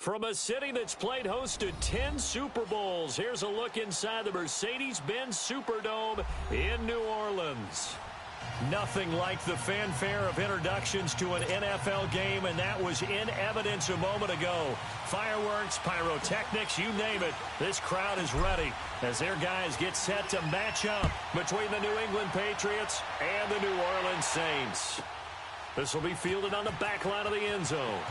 From a city that's played host to 10 Super Bowls, here's a look inside the Mercedes-Benz Superdome in New Orleans. Nothing like the fanfare of introductions to an NFL game, and that was in evidence a moment ago. Fireworks, pyrotechnics, you name it. This crowd is ready as their guys get set to match up between the New England Patriots and the New Orleans Saints. This will be fielded on the back line of the end zone.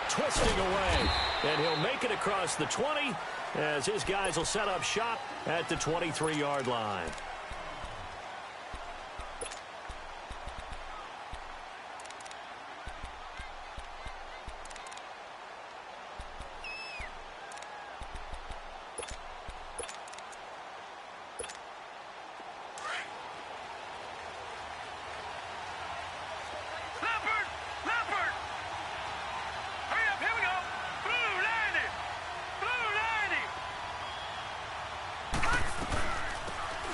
Twisting away, and he'll make it across the 20 as his guys will set up shop at the 23-yard line.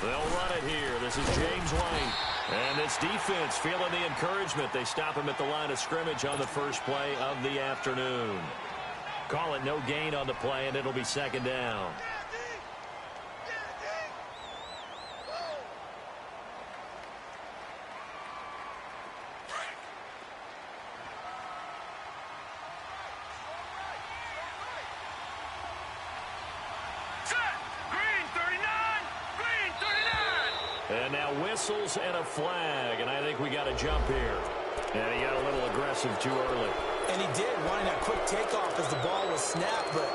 They'll run it here. This is James White. And this defense feeling the encouragement. They stop him at the line of scrimmage on the first play of the afternoon. Call it no gain on the play, and it'll be second down. And now whistles and a flag, and I think we got a jump here. And he got a little aggressive too early. And he did, wanting that quick takeoff as the ball was snapped, but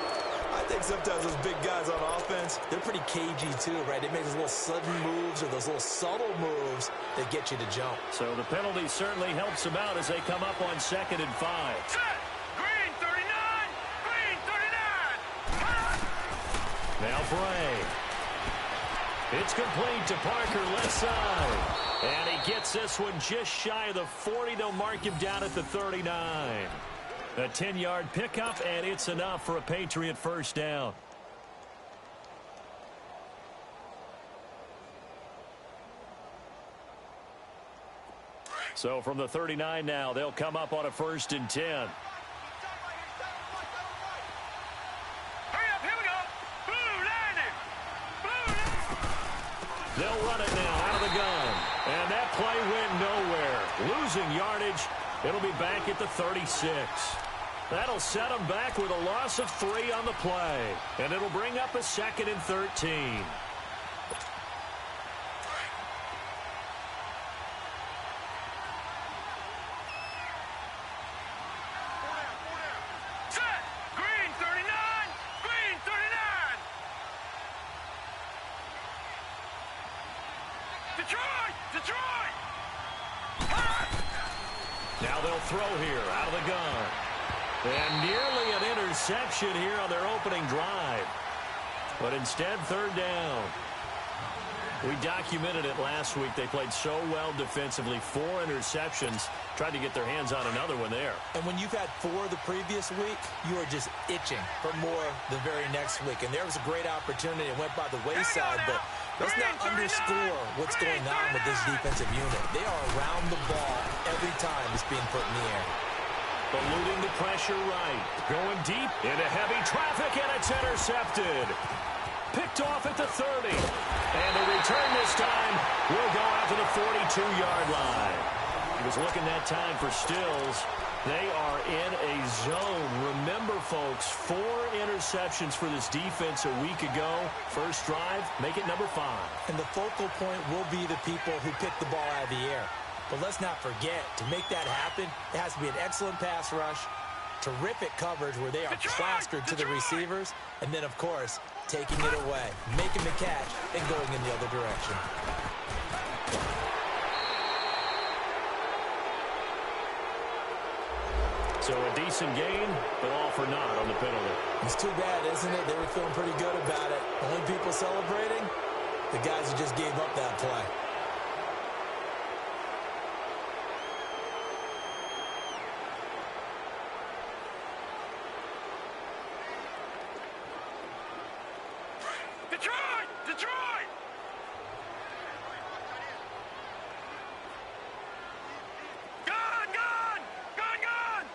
I think sometimes those big guys on offense, they're pretty cagey too, right? They make those little sudden moves or those little subtle moves that get you to jump. So the penalty certainly helps them out as they come up on 2nd and 5. Set! Green 39! Green 39! Now Bray. It's complete to Parker, left side. And he gets this one just shy of the 40. They'll mark him down at the 39. A 10-yard pickup, and it's enough for a Patriot first down. So from the 39 now, they'll come up on a 1st and 10. They'll run it now out of the gun. And that play went nowhere. Losing yardage. It'll be back at the 36. That'll set them back with a loss of 3 on the play. And it'll bring up a 2nd and 13. Now they'll throw here out of the gun. And nearly an interception here on their opening drive. But instead, 3rd down. We documented it last week. They played so well defensively. 4 interceptions. Tried to get their hands on another one there. And when you've had 4 the previous week, you are just itching for more the very next week. And there was a great opportunity. It went by the wayside, but let's not underscore what's going on with this defensive unit. They are around the ball every time it's being put in the air. Eluding the pressure right. Going deep into heavy traffic, and it's intercepted. Picked off at the 30. And the return this time will go out to the 42-yard line. He was looking that time for Stills. They are in a zone. Remember, folks, 4 interceptions for this defense a week ago. First drive, make it number 5. And the focal point will be the people who pick the ball out of the air. But let's not forget, to make that happen, it has to be an excellent pass rush, terrific coverage where they are plastered to the receivers, and then, of course, taking it away, making the catch, and going in the other direction. So a decent game, but all for naught on the penalty. It's too bad, isn't it? They were feeling pretty good about it. Only people celebrating, the guys who just gave up that play. Detroit! Detroit! Gone! Gone! Gone! Gone!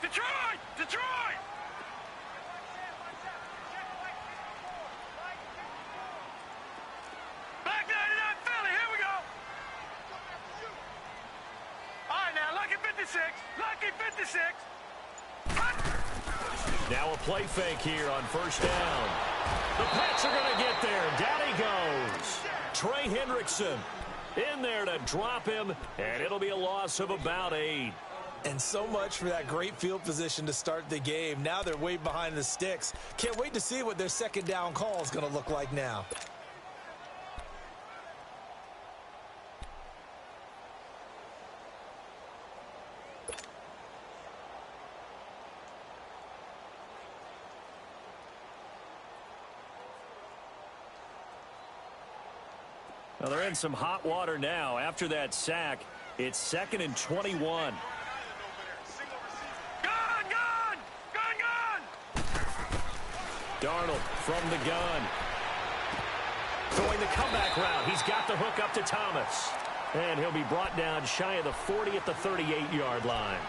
Detroit! Detroit! Black 99 Philly, here we go! All right, now, Lucky 56. Lucky 56. Now a play fake here on first down. The Pats are going to get there. Down he goes. Trey Hendrickson in there to drop him, and it'll be a loss of about 8. And so much for that great field position to start the game. Now they're way behind the sticks. Can't wait to see what their second down call is going to look like now. Well, they're in some hot water now. After that sack, it's 2nd and 21. Gun, gun! Gun, gun! Darnold from the gun. Going the comeback route. He's got the hook up to Thomas. And he'll be brought down shy of the 40 at the 38-yard line.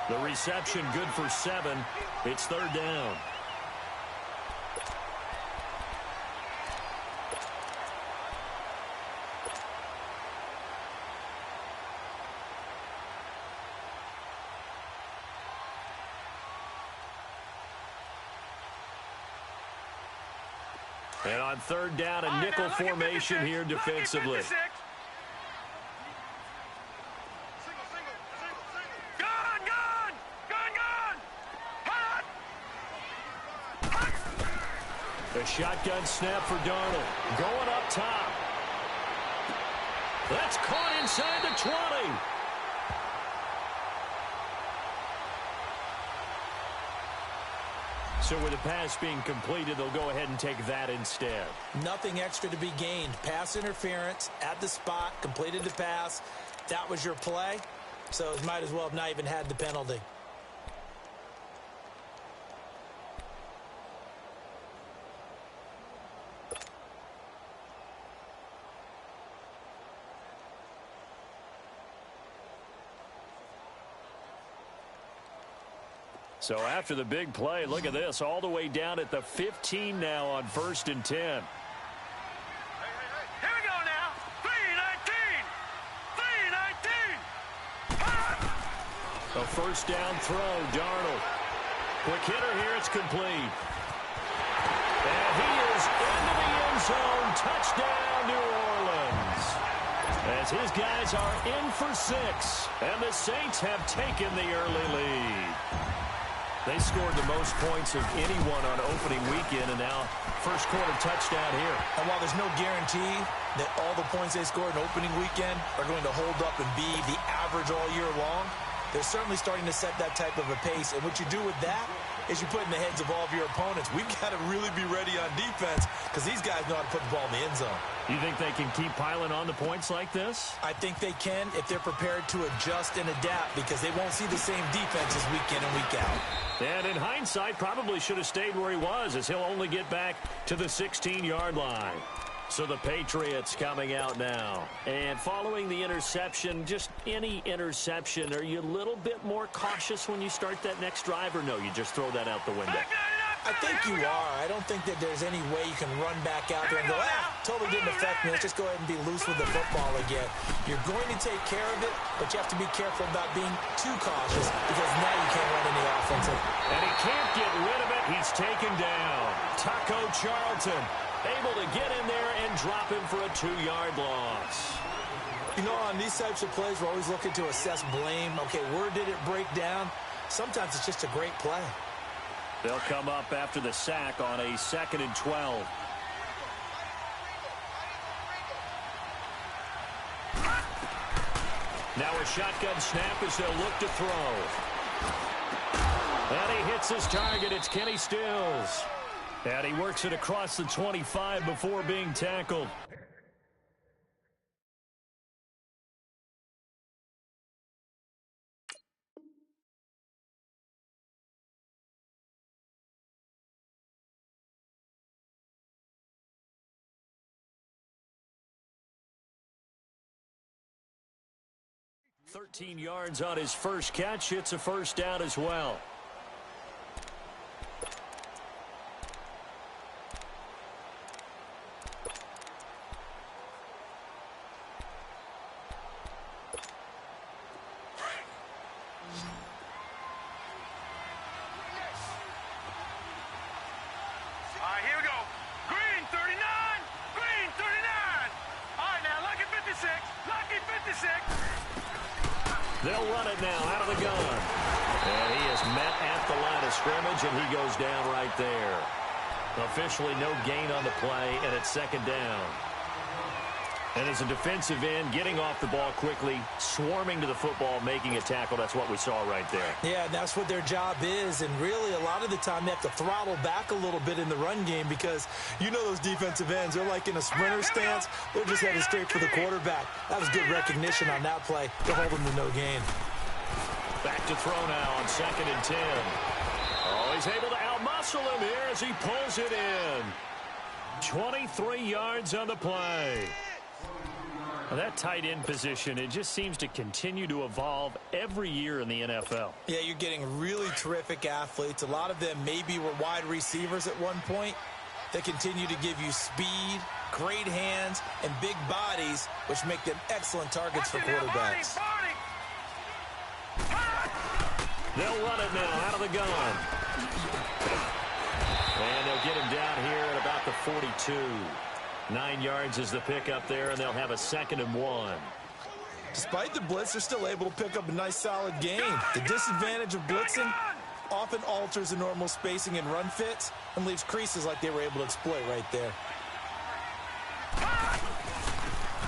The reception good for 7. It's 3rd down. And on 3rd down, a nickel formation here defensively. Gun, gun! Gun, gun! Hot! The shotgun snap for Darnold. Going up top. That's caught inside the 20. So with the pass being completed, they'll go ahead and take that instead. Nothing extra to be gained. Pass interference at the spot, completed the pass. That was your play, so it might as well have not even had the penalty. So after the big play, look at this, all the way down at the 15 now on 1st and 10. Here we go now. 3-19. 3-19. Hot! A first down throw, Darnold. Quick hitter here, it's complete. And he is into the end zone. Touchdown, New Orleans. As his guys are in for 6. And the Saints have taken the early lead. They scored the most points of anyone on opening weekend, and now first quarter touchdown here. And while there's no guarantee that all the points they scored in opening weekend are going to hold up and be the average all year long, they're certainly starting to set that type of a pace. And what you do with that is you put in the heads of all of your opponents, we've got to really be ready on defense because these guys know how to put the ball in the end zone. You think they can keep piling on the points like this? I think they can if they're prepared to adjust and adapt because they won't see the same defenses week in and week out. And in hindsight, probably should have stayed where he was as he'll only get back to the 16-yard line. So the Patriots coming out now. And following the interception, just any interception, are you a little bit more cautious when you start that next drive, or no, you just throw that out the window? I think you are. I don't think that there's any way you can run back out there and go, totally didn't affect me. Let's just go ahead and be loose with the football again. You're going to take care of it, but you have to be careful about being too cautious because now you can't run any offensive. And he can't get rid of it. He's taken down. Taco Charlton able to get in there and drop him for a 2-yard loss. You know, on these types of plays, we're always looking to assess blame. Okay, where did it break down? Sometimes it's just a great play. They'll come up after the sack on a 2nd and 12. Now a shotgun snap as they'll look to throw. And he hits his target. It's Kenny Stills. And he works it across the 25 before being tackled. .13 yards on his first catch. It's a first down as well. They'll run it now out of the gun. And he is met at the line of scrimmage, and he goes down right there. Officially no gain on the play, and it's second down. And as a defensive end, getting off the ball quickly, swarming to the football, making a tackle, that's what we saw right there. Yeah, that's what their job is. And really, a lot of the time, they have to throttle back a little bit in the run game because you know those defensive ends, they're like in a sprinter stance. They're just headed straight for the quarterback. That was good recognition on that play to hold them to no gain. Back to throw now on 2nd and 10. Oh, he's able to outmuscle him here as he pulls it in. 23 yards on the play. Well, that tight end position, it just seems to continue to evolve every year in the NFL. Yeah, you're getting really terrific athletes. A lot of them maybe were wide receivers at one point. They continue to give you speed, great hands, and big bodies, which make them excellent targets for quarterbacks. They'll run it now out of the gun. And they'll get him down here at about the 42. 9 yards is the pickup there, and they'll have a 2nd and 1. Despite the blitz, they're still able to pick up a nice, solid gain. The disadvantage of blitzing often alters the normal spacing and run fits and leaves creases like they were able to exploit right there.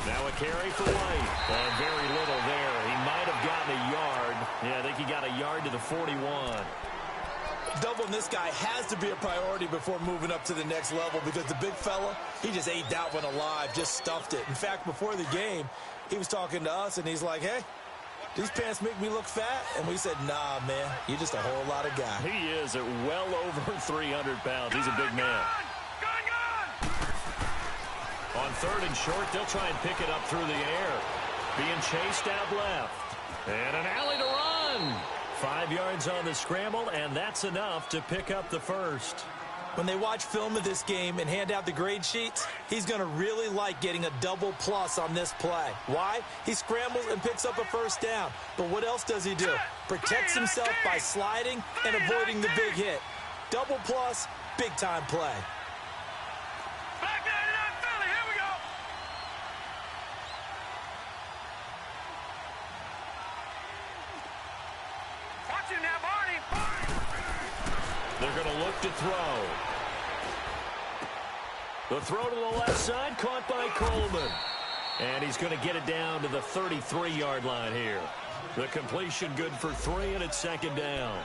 Now a carry for White. And very little there. He might have gotten a yard. Yeah, I think he got a yard to the 41. Doubling this guy has to be a priority before moving up to the next level because the big fella, he just ate that one alive, just stuffed it. In fact, before the game, he was talking to us, and he's like, hey, these pants make me look fat? And we said, nah, man, you're just a whole lot of guy. He is at well over 300 pounds. He's a big man. On 3rd and short, they'll try and pick it up through the air. Being chased out left. And an alley to run. 5 yards on the scramble, and that's enough to pick up the first. When they watch film of this game and hand out the grade sheets, he's going to really like getting a double plus on this play. Why? He scrambles and picks up a first down. But what else does he do? Protects himself by sliding and avoiding the big hit. Double plus, big-time play. They're going to look to throw. The throw to the left side, caught by Coleman. And he's going to get it down to the 33-yard line here. The completion good for 3, and it's 2nd down.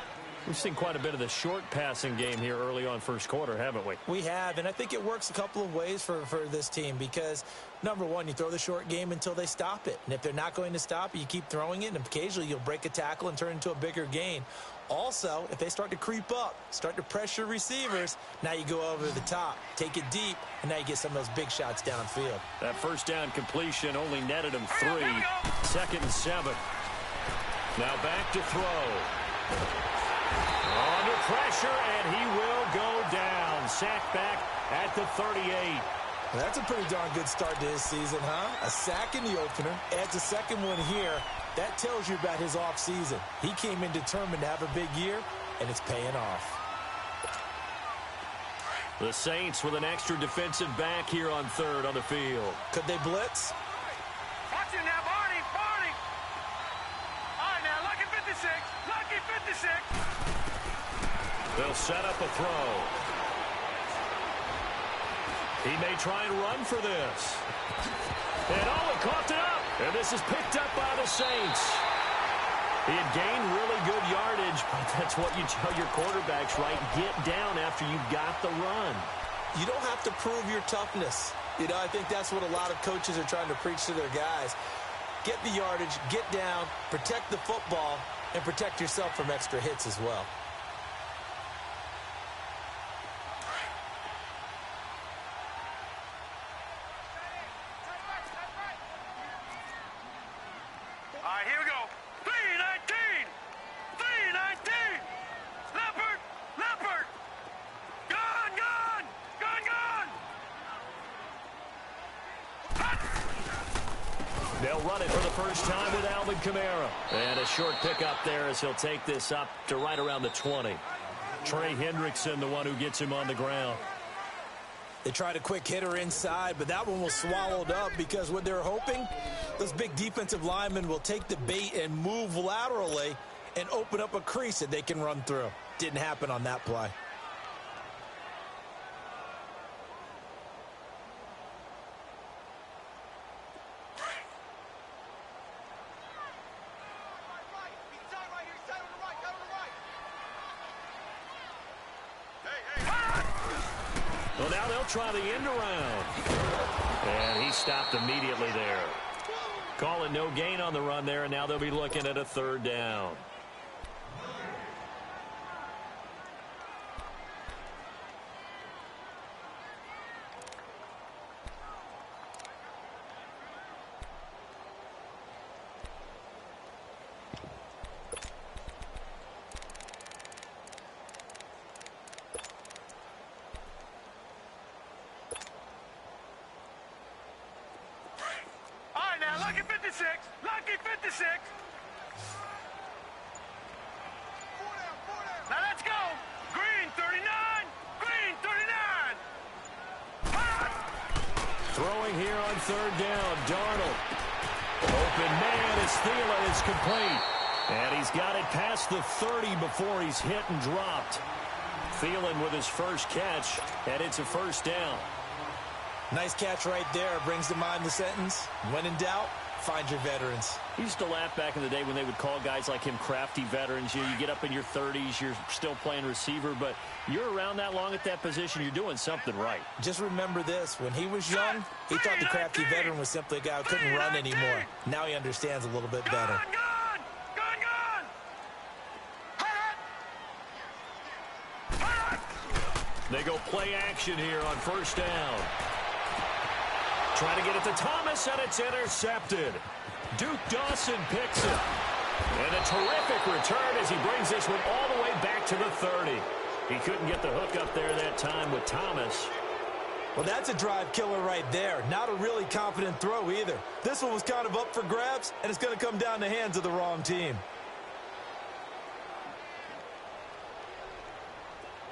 We've seen quite a bit of the short passing game here early on first quarter, haven't we? We have, and I think it works a couple of ways for this team because, number one, you throw the short game until they stop it. And if they're not going to stop it, you keep throwing it, and occasionally you'll break a tackle and turn it into a bigger gain. Also, if they start to creep up, start to pressure receivers, now you go over the top, take it deep, and now you get some of those big shots downfield. That first down completion only netted him 3. 2nd and 7. Now back to throw. Under pressure, and he will go down. Sacked back at the 38. Well, that's a pretty darn good start to his season, huh? A sack in the opener, adds a second one here. That tells you about his offseason. He came in determined to have a big year, and it's paying off. The Saints with an extra defensive back here on 3rd on the field. Could they blitz? Watch it now, Barney, Barney. All right, now, lucky 56, lucky 56. They'll set up a throw. He may try and run for this. And he coughed it up. And this is picked up by the Saints. He had gained really good yardage, but that's what you tell your quarterbacks, right? Get down after you've got the run. You don't have to prove your toughness. You know, I think that's what a lot of coaches are trying to preach to their guys. Get the yardage, get down, protect the football, and protect yourself from extra hits as well. All right, here we go. 319. 319. Leopard. Leopard. Gun, gun. Gun, gun. They'll run it for the first time with Alvin Kamara. And a short pickup there as he'll take this up to right around the 20. Trey Hendrickson, the one who gets him on the ground. They tried a quick hitter inside, but that one was swallowed up because what they're hoping, those big defensive linemen will take the bait and move laterally and open up a crease that they can run through. Didn't happen on that play. Well, now they'll try the end around. And he stopped immediately there. Call it no gain on the run there, and now they'll be looking at a third down. Lucky 56! Lucky 56! Now let's go! Green 39! Green 39! Throwing here on third down, Darnold. Open man is Thielen. It's complete. And he's got it past the 30 before he's hit and dropped. Thielen with his first catch, and it's a first down. Nice catch right there. Brings to mind the sentence, when in doubt, find your veterans. He used to laugh back in the day when they would call guys like him crafty veterans. You get up in your 30s, you're still playing receiver, but you're around that long at that position, you're doing something right. Just remember this. When he was young, he thought the crafty veteran was simply a guy who couldn't run anymore. Now he understands a little bit better. They go play action here on first down. Trying to get it to Thomas, and it's intercepted. Duke Dawson picks it. And a terrific return as he brings this one all the way back to the 30. He couldn't get the hook up there that time with Thomas. Well, that's a drive killer right there. Not a really confident throw either. This one was kind of up for grabs, and it's going to come down the hands of the wrong team.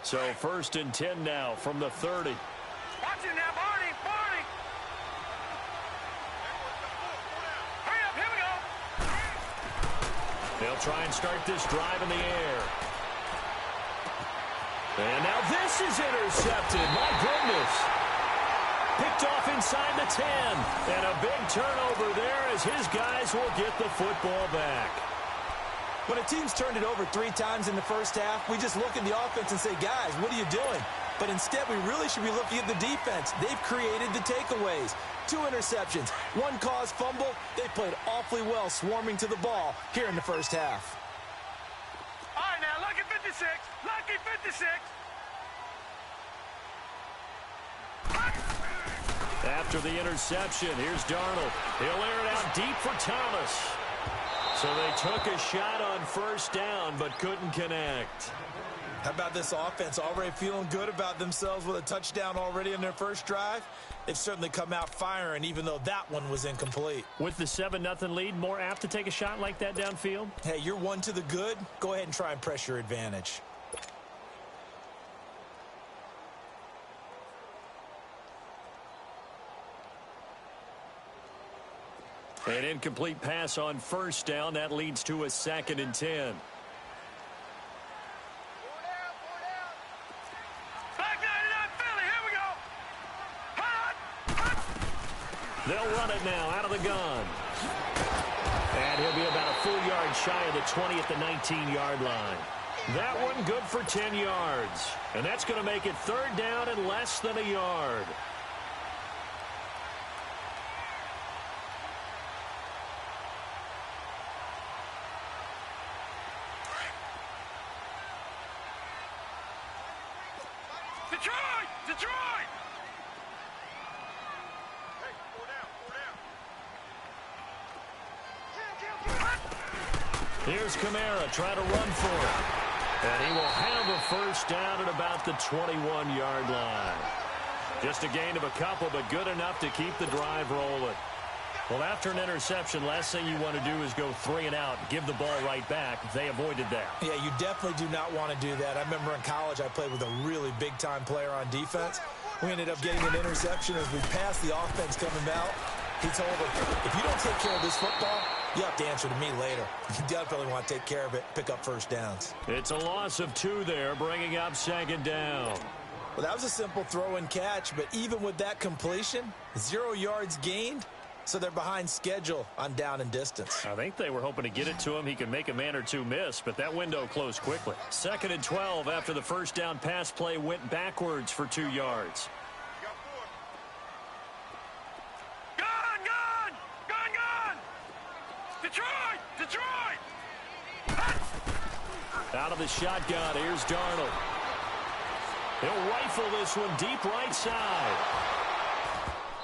So first and 10 now from the 30. Watch it now, Barney! Barney! Hurry up, here we go! They'll try and start this drive in the air. And now this is intercepted. My goodness. Picked off inside the 10. And a big turnover there as his guys will get the football back. When a team's turned it over 3 times in the first half, we just look at the offense and say, guys, what are you doing? But instead, we really should be looking at the defense. They've created the takeaways. 2 interceptions, 1 caused fumble. They played awfully well swarming to the ball here in the first half. All right, now, lucky 56. Lucky 56. After the interception, here's Darnold. He'll air it out deep for Thomas. So they took a shot on first down, but couldn't connect. How about this offense already feeling good about themselves with a touchdown already in their first drive? They've certainly come out firing, even though that one was incomplete. With the 7-0 lead, more apt to take a shot like that downfield? Hey, you're 1 to the good. Go ahead and try and press your advantage. An incomplete pass on first down. That leads to a 2nd and 10. Back 99 Philly, here we go. Hot, hot. They'll run it now out of the gun. And he'll be about a full yard shy of the 20 at the 19-yard line. That one good for 10 yards. And that's going to make it 3rd down and less than a yard. Detroit! Detroit! Hey, 4 down, 4 down. Here's Kamara trying to run for it. And he will have a first down at about the 21-yard line. Just a gain of a couple, but good enough to keep the drive rolling. Well, after an interception, last thing you want to do is go 3 and out, give the ball right back. They avoided that. Yeah, you definitely do not want to do that. I remember in college I played with a really big-time player on defense. We ended up getting an interception as we passed the offense coming out. He told him, if you don't take care of this football, you have to answer to me later. You definitely want to take care of it, pick up first downs. It's a loss of 2 there, bringing up 2nd down. Well, that was a simple throw and catch, but even with that completion, 0 yards gained, so they're behind schedule on down and distance. I think they were hoping to get it to him. He could make a man or two miss, but that window closed quickly. 2nd and 12 after the first down pass play went backwards for 2 yards. Detroit! Detroit! Out of the shotgun, here's Darnold. He'll rifle this one deep right side.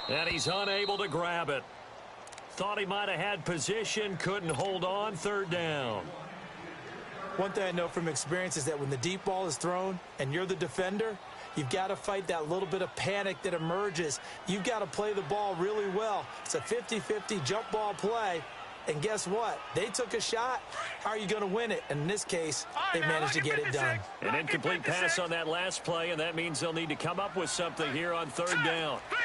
And he's unable to grab it. Thought he might have had position, couldn't hold on, 3rd down. One thing I know from experience is that when the deep ball is thrown and you're the defender, you've got to fight that little bit of panic that emerges. You've got to play the ball really well. It's a 50-50 jump ball play. And guess what? They took a shot. How are you going to win it? And in this case, they managed to get it done. An incomplete pass on that last play, and that means they'll need to come up with something here on 3rd down. 3-19!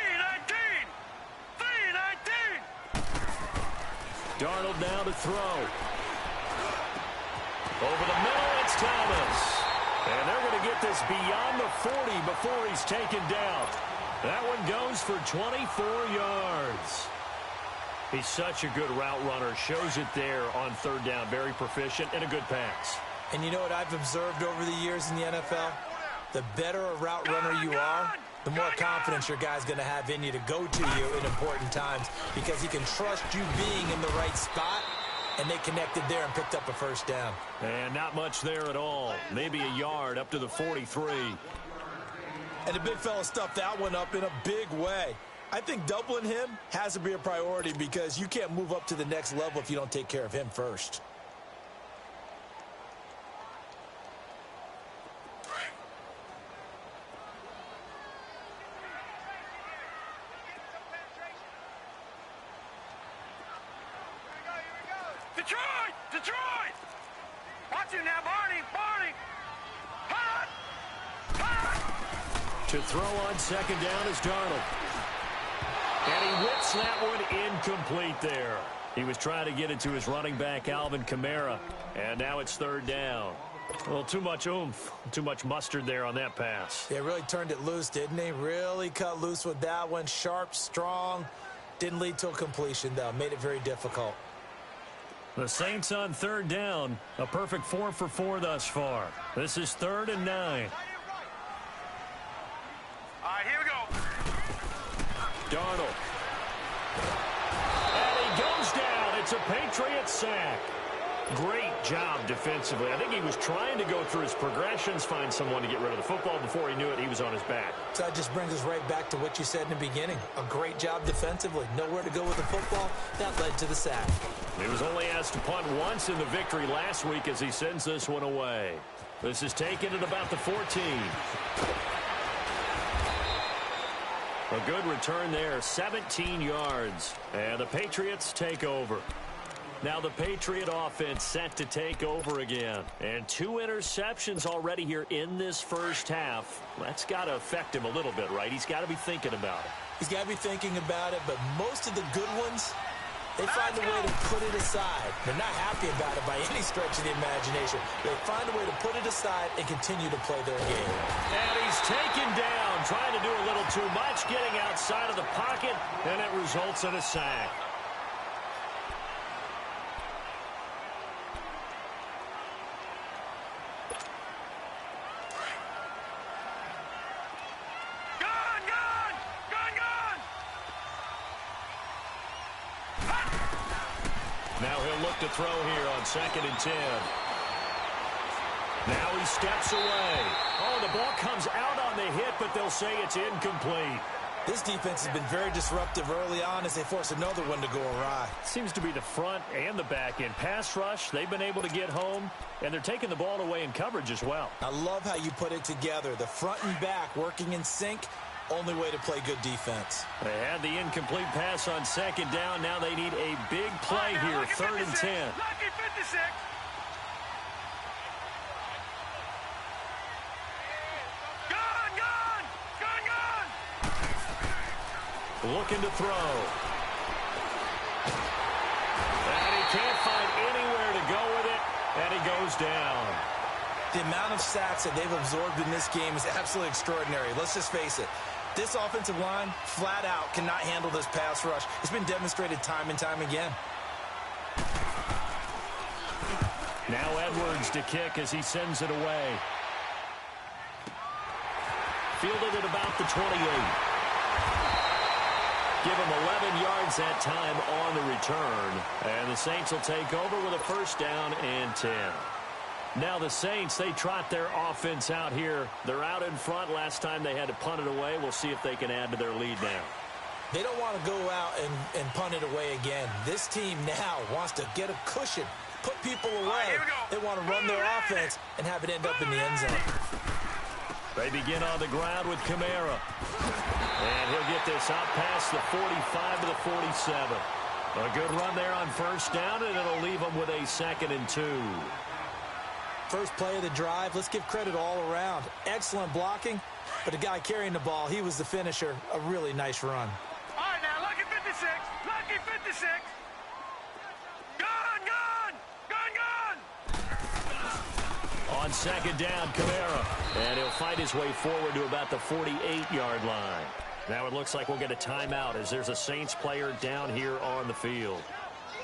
Darnold now to throw. Over the middle, it's Thomas. And they're going to get this beyond the 40 before he's taken down. That one goes for 24 yards. He's such a good route runner. Shows it there on 3rd down. Very proficient and a good pass. And you know what I've observed over the years in the NFL? The better a route runner you are, the more confidence your guy's going to have in you to go to you in important times because he can trust you being in the right spot, and they connected there and picked up a first down. And not much there at all. Maybe a yard up to the 43. And the big fella stuffed that one up in a big way. I think doubling him has to be a priority because you can't move up to the next level if you don't take care of him first. Detroit! Detroit! Watch him now, Barney! Barney! Hot! Hot! To throw on 2nd down is Darnold. And he whips that one incomplete there. He was trying to get it to his running back, Alvin Kamara. And now it's 3rd down. Well, too much oomph, too much mustard there on that pass. They really turned it loose, didn't they? Really cut loose with that one. Sharp, strong. Didn't lead to a completion, though. Made it very difficult. The Saints on 3rd down. A perfect 4 for 4 thus far. This is 3rd and 9. All right, here we go. Darnold. And he goes down. It's a Patriot sack. Great job defensively. I think he was trying to go through his progressions, find someone to get rid of the football. Before he knew it, he was on his back. So that just brings us right back to what you said in the beginning. A great job defensively. Nowhere to go with the football. That led to the sack. He was only asked to punt once in the victory last week as he sends this one away. This is taken at about the 14. A good return there, 17 yards. And the Patriots take over. Now the Patriot offense set to take over again. And 2 interceptions already here in this first half. That's got to affect him a little bit, right? He's got to be thinking about it. He's got to be thinking about it, but most of the good ones, they find a way to put it aside. They're not happy about it by any stretch of the imagination. They find a way to put it aside and continue to play their game. And he's taken down, trying to do a little too much, getting outside of the pocket, and it results in a sack. Now he'll look to throw here on 2nd and 10. Now he steps away. Oh, the ball comes out on the hit, but they'll say it's incomplete. This defense has been very disruptive early on as they force another one to go awry. Seems to be the front and the back end. Pass rush, they've been able to get home, and they're taking the ball away in coverage as well. I love how you put it together. The front and back working in sync. Only way to play good defense. They had the incomplete pass on 2nd down. Now they need a big play here, 3rd and 10. Lucky 56. Gun, gun, gun, gun. looking to throw. And he can't find anywhere to go with it, and he goes down. The amount of sacks that they've absorbed in this game is absolutely extraordinary. Let's just face it. This offensive line, flat out, cannot handle this pass rush. It's been demonstrated time and time again. Now Edwards to kick as he sends it away. Fielded at about the 28. Give him 11 yards that time on the return. And the Saints will take over with a first down and 10. Now the Saints, they trot their offense out here. They're out in front. Last time they had to punt it away. We'll see if they can add to their lead now. They don't want to go out and punt it away again. This team now wants to get a cushion, put people away. They want to run their offense and have it end up in the end zone. They begin on the ground with Kamara. And he'll get this out past the 45 to the 47. A good run there on first down, and it'll leave them with a 2nd and 2. First play of the drive, let's give credit all around. Excellent blocking, but the guy carrying the ball, he was the finisher. A really nice run. All right, now, lucky 56. Lucky 56. Gone, gone. Gone, gone. On second down, Kamara. And he'll fight his way forward to about the 48-yard line. Now it looks like we'll get a timeout as there's a Saints player down here on the field.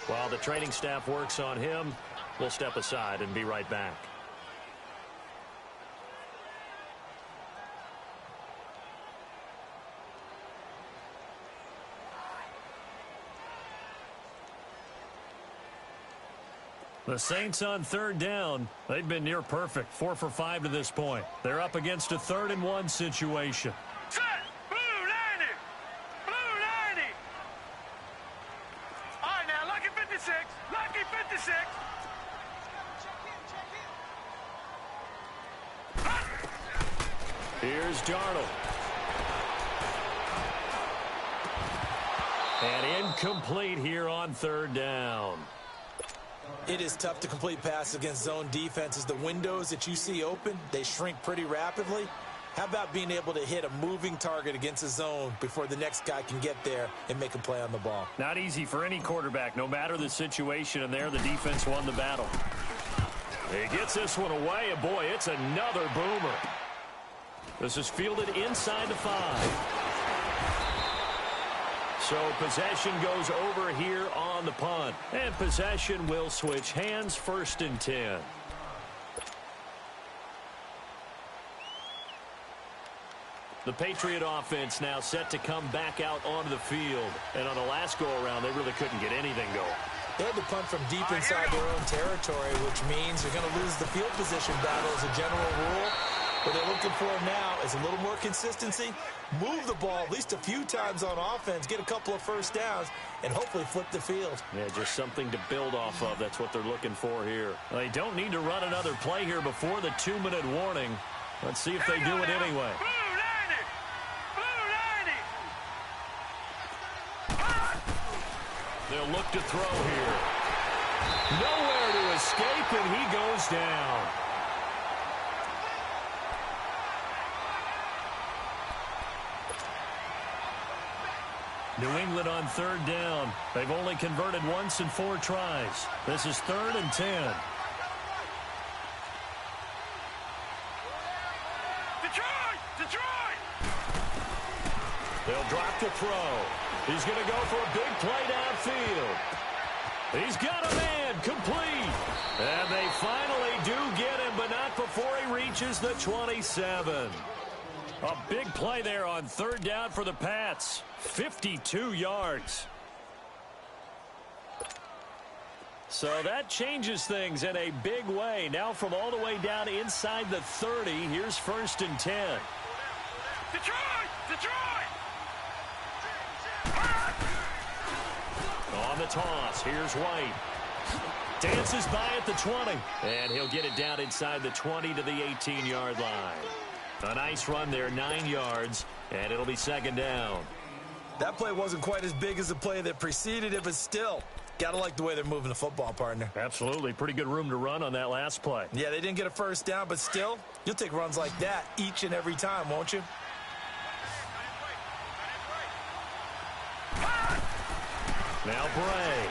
While the training staff works on him, we'll step aside and be right back. The Saints on third down. They've been near perfect. 4 for 5 to this point. They're up against a 3rd and 1 situation. Set. Blue 90. Blue 90. All right, now, lucky 56. Lucky 56. Here's Darnold. And incomplete here on third down. It is tough to complete passes against zone defenses. The windows that you see open, they shrink pretty rapidly. How about being able to hit a moving target against a zone before the next guy can get there and make a play on the ball? Not easy for any quarterback, no matter the situation, and there the defense won the battle. He gets this one away, and boy, it's another boomer. This is fielded inside the 5. So possession goes over here on the punt. And possession will switch hands, 1st and 10. The Patriot offense now set to come back out onto the field. And on the last go-around, they really couldn't get anything going. They had to punt from deep inside their own territory, which means they're going to lose the field position battle as a general rule. What they're looking for now is a little more consistency, move the ball at least a few times on offense, get a couple of first downs, and hopefully flip the field. Yeah, just something to build off of. That's what they're looking for here. They don't need to run another play here before the 2-minute warning. Let's see if they do it anyway. Blue 90. Blue 90. They'll look to throw here. Nowhere to escape, and he goes down. New England on third down. They've only converted once in 4 tries. This is 3rd and 10. Detroit! Detroit! They'll drop to throw. He's going to go for a big play downfield. He's got a man, complete. And they finally do get him, but not before he reaches the 27. A big play there on third down for the Pats. 52 yards. So that changes things in a big way. Now from all the way down inside the 30, here's 1st and 10. Detroit! Detroit! On the toss, here's White. Dances by at the 20. And he'll get it down inside the 20 to the 18-yard line. A nice run there, 9 yards, and it'll be 2nd down. That play wasn't quite as big as the play that preceded it, but still, gotta like the way they're moving the football, partner. Absolutely. Pretty good room to run on that last play. Yeah, they didn't get a first down, but still, you'll take runs like that each and every time, won't you? Now Bray.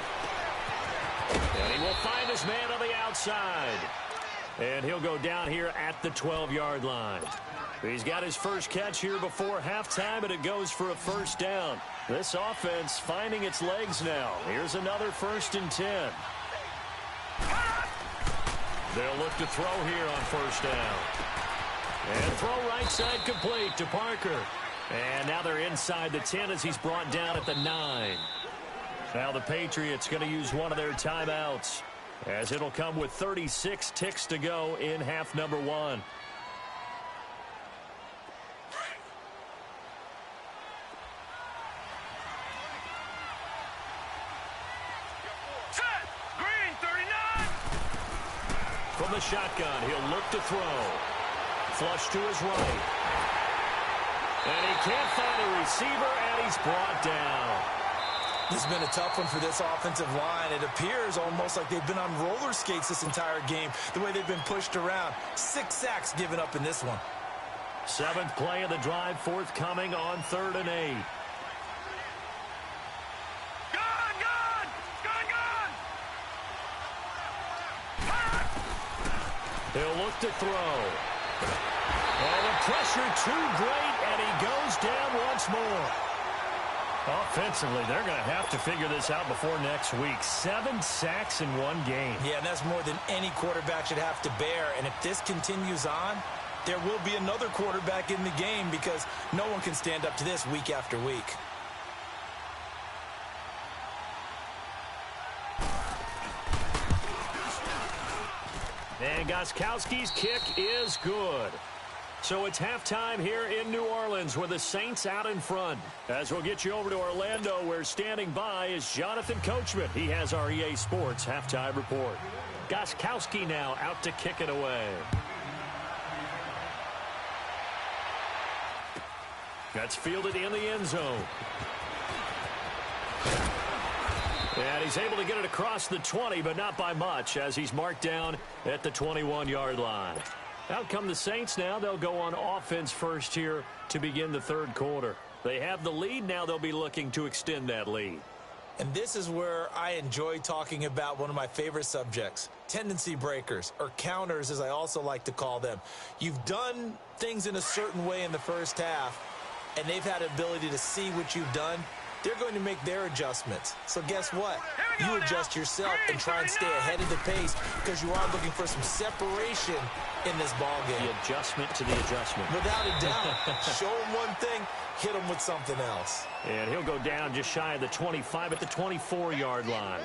And he will find his man on the outside. And he'll go down here at the 12-yard line. He's got his first catch here before halftime, and it goes for a first down. This offense finding its legs now. Here's another 1st and 10. They'll look to throw here on first down. And throw right side complete to Parker. And now they're inside the 10 as he's brought down at the 9. Now the Patriots going to use one of their timeouts, as it'll come with 36 ticks to go in half number 1. From the shotgun, he'll look to throw. Flush to his right. And he can't find a receiver, and he's brought down. This has been a tough one for this offensive line. It appears almost like they've been on roller skates this entire game, the way they've been pushed around. 6 sacks given up in this one. 7th play of the drive forthcoming on 3rd and 8. He'll look to throw. And the pressure too great, and he goes down once more. Offensively, they're going to have to figure this out before next week. 7 sacks in one game. Yeah, and that's more than any quarterback should have to bear. And if this continues on, there will be another quarterback in the game, because no one can stand up to this week after week. And Gostkowski's kick is good. So it's halftime here in New Orleans with the Saints out in front. As we'll get you over to Orlando, where standing by is Jonathan Coachman. He has our EA Sports halftime report. Gostkowski now out to kick it away. That's fielded in the end zone. And he's able to get it across the 20, but not by much, as he's marked down at the 21-yard line. Out come the Saints now. They'll go on offense first here to begin the 3rd quarter. They have the lead. Now they'll be looking to extend that lead. And this is where I enjoy talking about one of my favorite subjects, tendency breakers, or counters, as I also like to call them. You've done things in a certain way in the first half, and they've had ability to see what you've done. They're going to make their adjustments. So guess what? You adjust yourself and try and stay ahead of the pace, because you are looking for some separation in this ball game. The adjustment to the adjustment. Without a doubt. Show him one thing, hit him with something else. And he'll go down just shy of the 25 at the 24-yard line.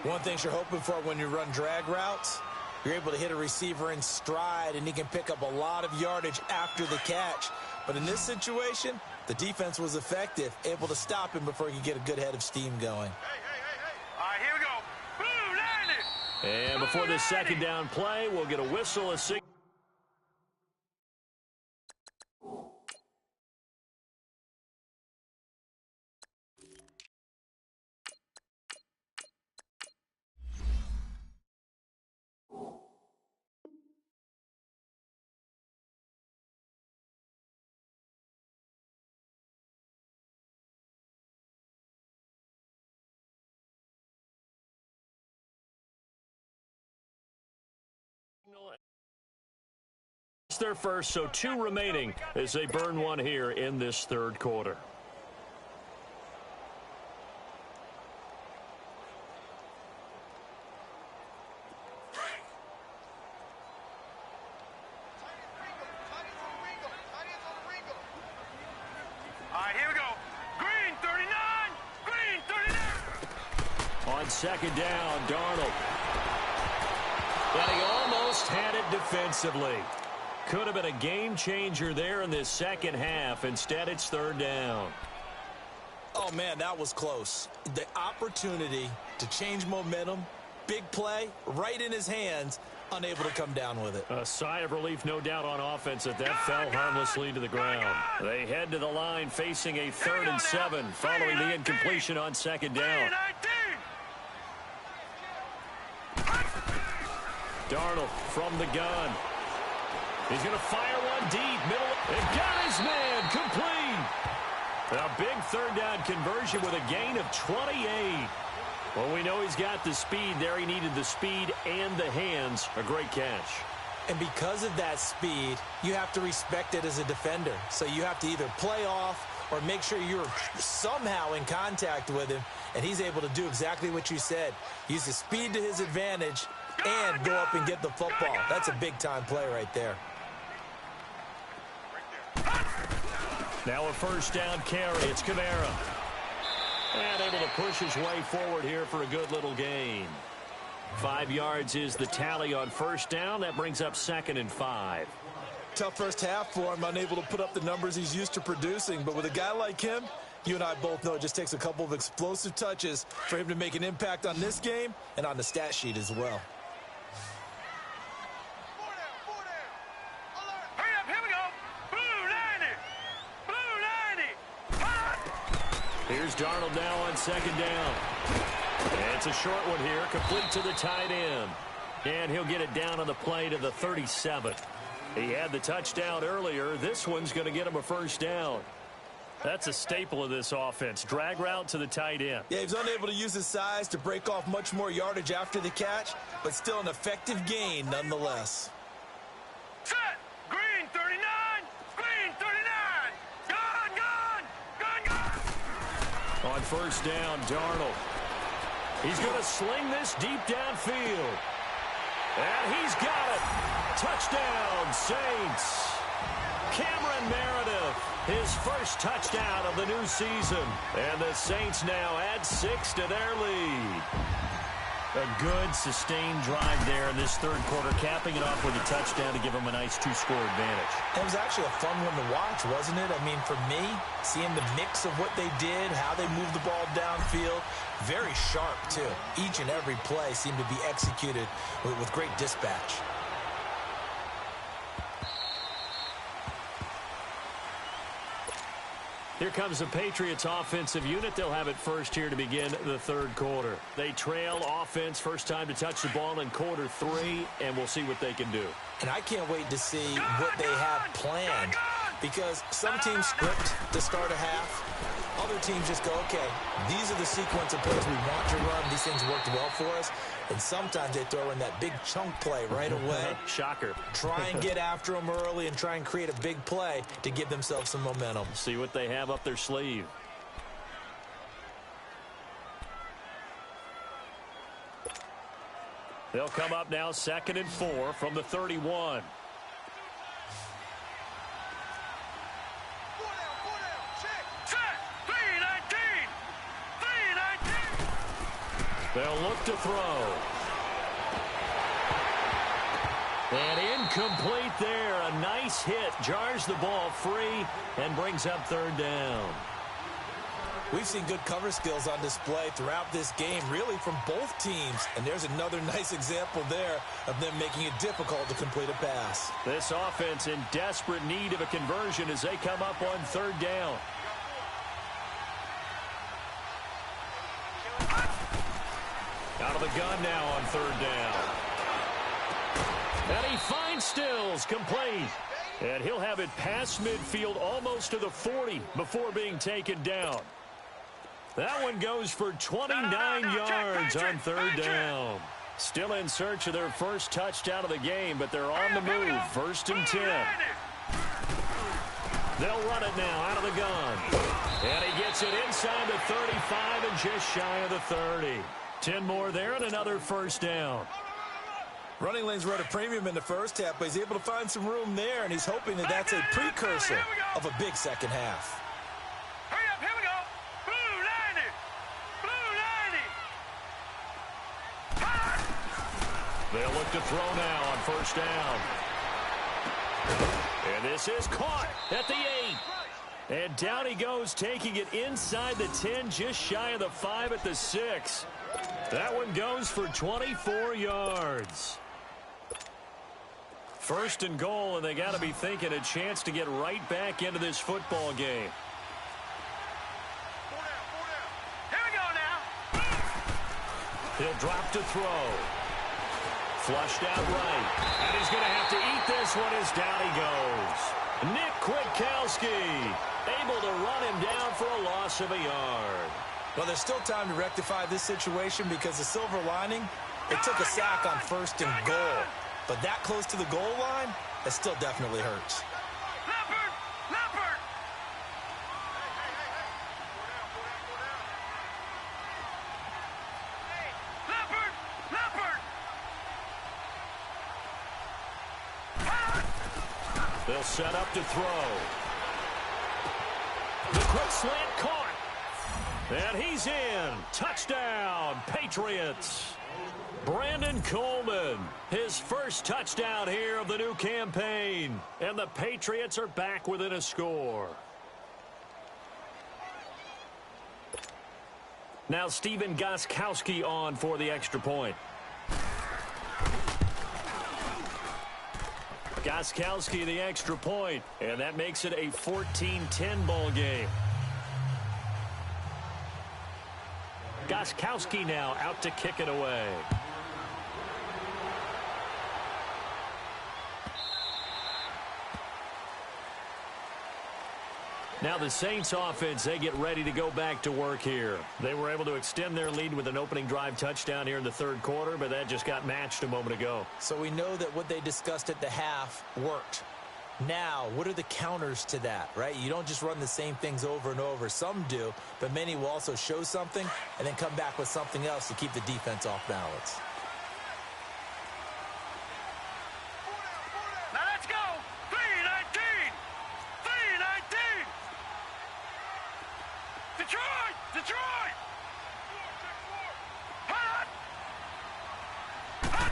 One thing you're hoping for when you run drag routes, you're able to hit a receiver in stride, and he can pick up a lot of yardage after the catch. But in this situation, the defense was effective, able to stop him before he could get a good head of steam going. All right, here we go. Boom, landed. And before this second down play, we'll get a whistle, a signal. It's their first, so 2 remaining as they burn one here in this 3rd quarter. All right, here we go. Green 39. Green 39. On second down, Darnold. And he almost had it defensively. Could have been a game changer there in this second half. Instead, it's 3rd down. Oh, man, that was close. The opportunity to change momentum, big play, right in his hands, unable to come down with it. A sigh of relief, no doubt, on offense that fell harmlessly to the ground. They head to the line facing a 3rd and 7 following the incompletion on second down. Darnold from the gun. He's going to fire one deep, middle. And got his man complete. A big third down conversion with a gain of 28. Well, we know he's got the speed there. He needed the speed and the hands. A great catch. And because of that speed, you have to respect it as a defender. So you have to either play off or make sure you're somehow in contact with him, and he's able to do exactly what you said. Use the speed to his advantage and go up and get the football. That's a big-time play right there. Now a first down carry. It's Kamara. And able to push his way forward here for a good little gain. 5 yards is the tally on first down. That brings up 2nd and 5. Tough first half for him, unable to put up the numbers he's used to producing. But with a guy like him, you and I both know it just takes a couple of explosive touches for him to make an impact on this game and on the stat sheet as well. Hurry up, here we go. Blue 90. Blue 90. Here's Darnold now on 2nd down. It's a short one here, complete to the tight end. And he'll get it down on the play to the 37. He had the touchdown earlier. This one's going to get him a first down. That's a staple of this offense. Drag route to the tight end. Yeah, he's unable to use his size to break off much more yardage after the catch, but still an effective gain nonetheless. Set. Green 39. Green 39. Gun. On first down, Darnold. He's going to sling this deep downfield. And he's got it. Touchdown, Saints. Cameron Meredith, his first touchdown of the new season. And the Saints now add 6 to their lead. A good, sustained drive there in this third quarter, capping it off with a touchdown to give them a nice 2-score advantage. It was actually a fun one to watch, wasn't it? I mean, for me, seeing the mix of what they did, how they moved the ball downfield, very sharp, too. Each and every play seemed to be executed with great dispatch. Here comes the Patriots offensive unit. They'll have it first here to begin the third quarter. They trail offense, first time to touch the ball in quarter 3, and we'll see what they can do. And I can't wait to see what they have planned, because some teams script to start a half. Other teams just go, okay, these are the sequence of plays we want to run. These things worked well for us. And sometimes they throw in that big chunk play right away. Shocker. Try and get after them early and try and create a big play to give themselves some momentum. See what they have up their sleeve. They'll come up now 2nd and 4 from the 31. They'll look to throw. And incomplete there. A nice hit. Jars the ball free and brings up 3rd down. We've seen good cover skills on display throughout this game, really from both teams. And there's another nice example there of them making it difficult to complete a pass. This offense in desperate need of a conversion as they come up on 3rd down. Out of the gun now on 3rd down. And he finds Stills, complete. And he'll have it past midfield almost to the 40 before being taken down. That one goes for 29 yards on 3rd down. Still in search of their first touchdown of the game, but they're on the move. 1st and 10. They'll run it now out of the gun. And he gets it inside the 35 and just shy of the 30. 10 more there and another first down. Running lanes were at a premium in the first half, but he's able to find some room there, and he's hoping that that's a precursor of a big second half. Hurry up, here we go. Blue 90. Blue 90. They'll look to throw now on first down. And this is caught at the 8. And down he goes, taking it inside the 10, just shy of the 5 at the 6. That one goes for 24 yards. 1st and goal, and they got to be thinking a chance to get right back into this football game. Here we go now. He'll drop to throw. Flushed out right. And he's going to have to eat this one as down he goes. Nick Kwiatkowski able to run him down for a loss of a yard. Well, there's still time to rectify this situation because the silver lining, it took a sack on 1st and goal. But that close to the goal line, it still definitely hurts. Leopard! Leopard! Leopard! Leopard! They'll set up to throw. The quick slant caught. And he's in. Touchdown, Patriots. Brandon Coleman, his first touchdown here of the new campaign. And the Patriots are back within a score. Now Stephen Gostkowski on for the extra point. Gostkowski the extra point, and that makes it a 14-10 ball game. Gostkowski now out to kick it away. Now the Saints offense, they get ready to go back to work here. They were able to extend their lead with an opening drive touchdown here in the 3rd quarter, but that just got matched a moment ago. So we know that what they discussed at the half worked. Now, what are the counters to that, right? You don't just run the same things over and over. Some do, but many will also show something and then come back with something else to keep the defense off balance. Now let's go! 3-19! 3-19! Detroit! Detroit! Hot! Hot!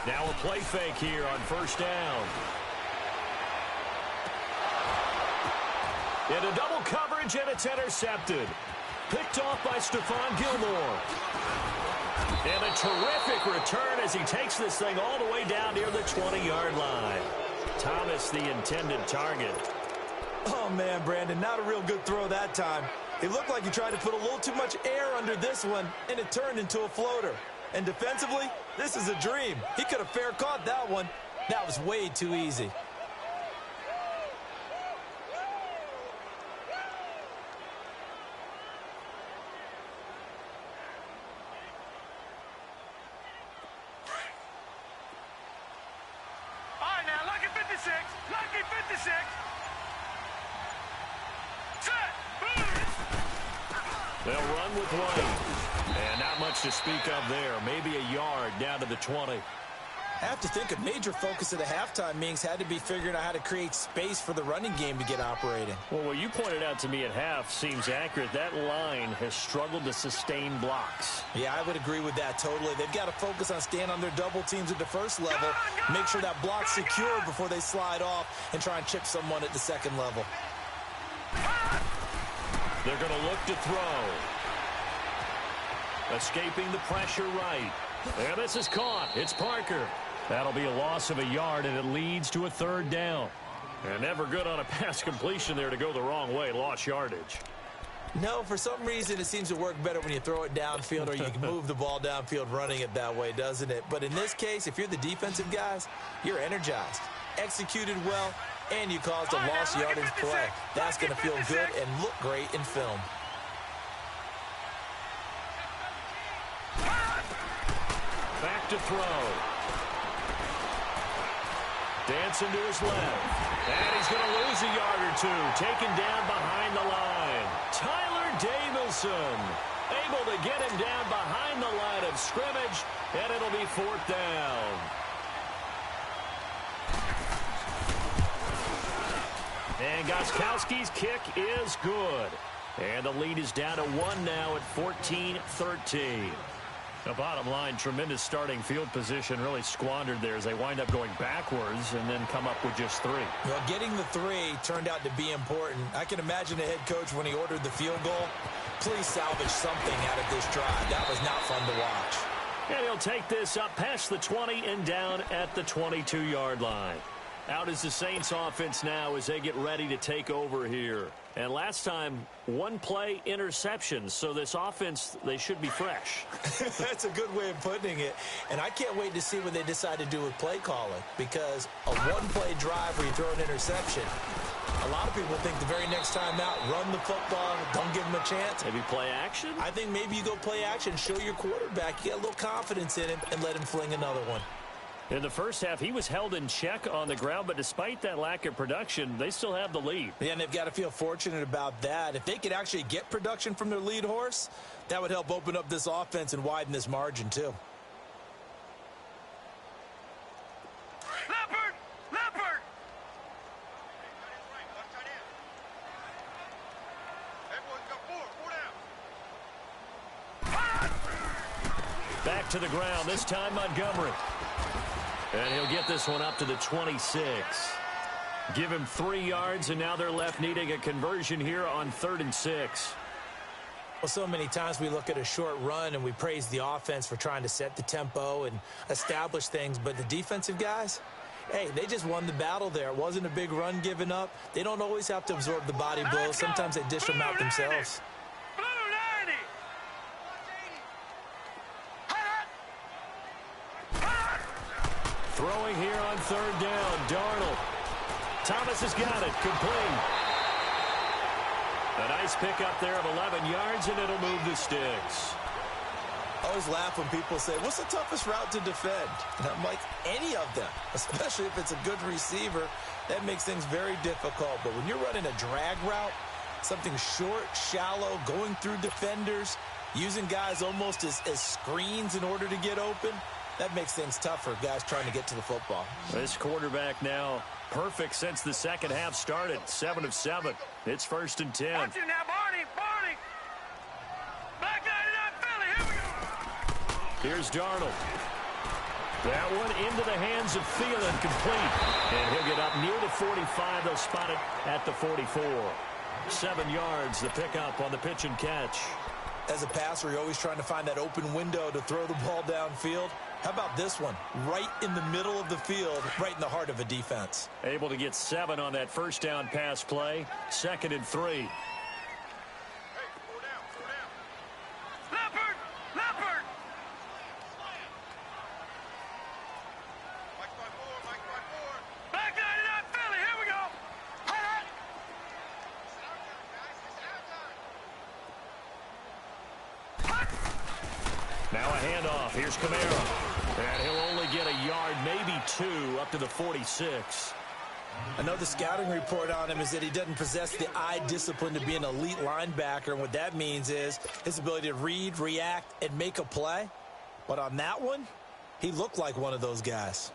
Now a play fake here on 1st down. Into double coverage, and it's intercepted. Picked off by Stephon Gilmore. And a terrific return as he takes this thing all the way down near the 20-yard line. Thomas, the intended target. Oh, man, Brandon, not a real good throw that time. It looked like he tried to put a little too much air under this one, and it turned into a floater. And defensively, this is a dream. He could have fair caught that one. That was way too easy. Lucky 56. Set. They'll run with White. And not much to speak of there. Maybe a yard down to the 20. I have to think a major focus of the halftime meetings had to be figuring out how to create space for the running game to get operating. Well, what you pointed out to me at half seems accurate. That line has struggled to sustain blocks. Yeah, I would agree with that totally. They've got to focus on staying on their double teams at the first level, make sure that block's secure before they slide off and try and chip someone at the second level. They're going to look to throw. Escaping the pressure right. And this is caught. It's Parker. That'll be a loss of a yard, and it leads to a 3rd down. And never good on a pass completion there to go the wrong way. Lost yardage. No, for some reason it seems to work better when you throw it downfield or you can move the ball downfield running it that way, doesn't it? But in this case, if you're the defensive guys, you're energized, executed well, and you caused a lost yardage play. That's going to feel good and look great in film. Back to throw. Dancing to his left. And he's going to lose a yard or two. Taken down behind the line. Tyler Davison able to get him down behind the line of scrimmage. And it'll be 4th down. And Gostkowski's kick is good. And the lead is down to 1 now at 14-13. The bottom line, tremendous starting field position, really squandered there as they wind up going backwards and then come up with just 3. Well, getting the 3 turned out to be important. I can imagine the head coach when he ordered the field goal. Please salvage something out of this drive. That was not fun to watch. And he'll take this up past the 20 and down at the 22-yard line. Out is the Saints offense now as they get ready to take over here. And last time, 1 play interception. So this offense, they should be fresh. That's a good way of putting it. And I can't wait to see what they decide to do with play calling. Because a 1-play drive where you throw an interception, A lot of people think the very next time out, run the football, don't give him a chance. Maybe play action? I think maybe you go play action, show your quarterback, you get a little confidence in him, and let him fling another one. In the first half, he was held in check on the ground, but despite that lack of production, they still have the lead. Yeah, and they've got to feel fortunate about that. If they could actually get production from their lead horse, that would help open up this offense and widen this margin, too. Leopard! Leopard! Everyone's got 4 down. Back to the ground, this time Montgomery. And he'll get this one up to the 26. Give him 3 yards, and now they're left needing a conversion here on 3rd and 6. Well, so many times we look at a short run and we praise the offense for trying to set the tempo and establish things, but the defensive guys, hey, they just won the battle there. It wasn't a big run given up. They don't always have to absorb the body blows. Sometimes they dish them out themselves. Throwing here on 3rd down, Darnold. Thomas has got it, complete. A nice pickup there of 11 yards, and it'll move the sticks. I always laugh when people say, what's the toughest route to defend? And I'm like, any of them, especially if it's a good receiver. That makes things very difficult. But when you're running a drag route, something short, shallow, going through defenders, using guys almost as screens in order to get open, that makes things tough for guys trying to get to the football. This quarterback now perfect since the second half started. 7 of 7. It's 1st and 10. Watch it now, Barney! Barney! Back 99 Philly, here we go! Here's Darnold. That one into the hands of Thielen, complete. And he'll get up near the 45. They'll spot it at the 44. 7 yards, the pickup on the pitch and catch. As a passer, you're always trying to find that open window to throw the ball downfield. How about this one? Right in the middle of the field, right in the heart of a defense. Able to get 7 on that first down pass play. 2nd and 3. Hey, 4 down, 4 down. Leopard! Leopard! Mike by 4, Mike by 4. Back 99 Philly, here we go! Hot! Now a handoff. Here's Kamara. And he'll only get a yard, maybe 2, up to the 46. I know the scouting report on him is that he doesn't possess the eye discipline to be an elite linebacker. And what that means is his ability to read, react, and make a play. But on that one, he looked like one of those guys.